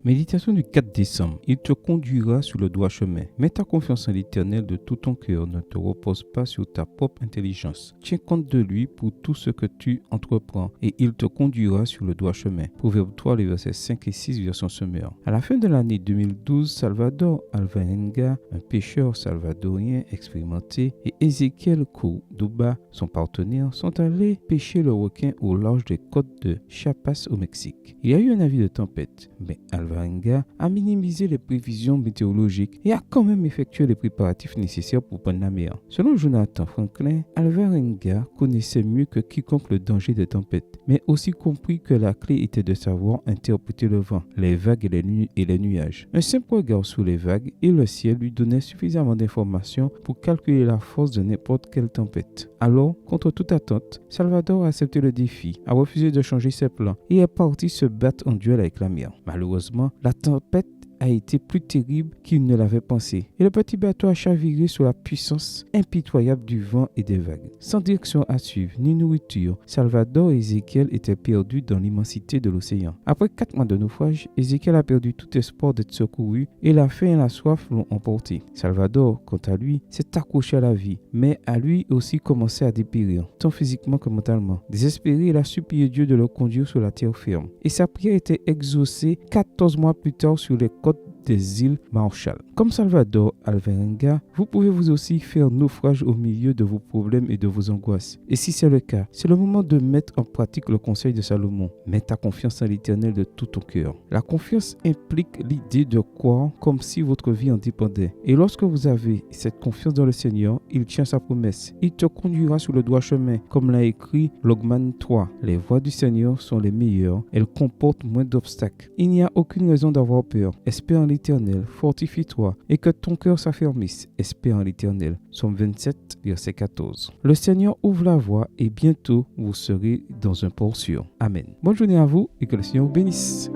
Méditation du 4 décembre. Il te conduira sur le droit chemin. Mets ta confiance en l'Éternel de tout ton cœur. Ne te repose pas sur ta propre intelligence. Tiens compte de lui pour tout ce que tu entreprends et il te conduira sur le droit chemin. Proverbe 3, les versets 5 et 6, version Semeur. À la fin de l'année 2012, Salvador Alvarenga, un pêcheur salvadorien expérimenté, et Ezequiel Cordoba, son partenaire, sont allés pêcher le requin au large des côtes de Chiapas au Mexique. Il y a eu un avis de tempête, mais Alvarenga a minimisé les prévisions météorologiques et a quand même effectué les préparatifs nécessaires pour prendre la mer. Selon Jonathan Franklin, Alvarenga connaissait mieux que quiconque le danger des tempêtes, mais aussi compris que la clé était de savoir interpréter le vent, les vagues et les nuages. Un simple regard sur les vagues et le ciel lui donnait suffisamment d'informations pour calculer la force de n'importe quelle tempête. Alors, contre toute attente, Salvador a accepté le défi, a refusé de changer ses plans et est parti se battre en duel avec la mer. Malheureusement, la tempête a été plus terrible qu'il ne l'avait pensé et le petit bateau a chaviré sous la puissance impitoyable du vent et des vagues. Sans direction à suivre ni nourriture, Salvador et Ezequiel étaient perdus dans l'immensité de l'océan. Après 4 mois de naufrage, Ezequiel a perdu tout espoir d'être secouru et la faim et la soif l'ont emporté. Salvador, quant à lui, s'est accroché à la vie, mais a lui aussi commencé à dépérir, tant physiquement que mentalement. Désespéré, il a supplié Dieu de le conduire sur la terre ferme. Et sa prière était exaucée 14 mois plus tard sur les côtes des îles Marshall. Comme Salvador Alvarenga, vous pouvez vous aussi faire naufrage au milieu de vos problèmes et de vos angoisses. Et si c'est le cas, c'est le moment de mettre en pratique le conseil de Salomon. Mets ta confiance en l'Éternel de tout ton cœur. La confiance implique l'idée de croire comme si votre vie en dépendait. Et lorsque vous avez cette confiance dans le Seigneur, il tient sa promesse. Il te conduira sur le droit chemin, comme l'a écrit Logman 3. Les voies du Seigneur sont les meilleures. Elles comportent moins d'obstacles. Il n'y a aucune raison d'avoir peur. Espère en l'Éternel, fortifie-toi et que ton cœur s'affermisse. Espère en l'Éternel. Psaume 27, verset 14. Le Seigneur ouvre la voie et bientôt vous serez dans un port sûr. Amen. Bonne journée à vous et que le Seigneur vous bénisse.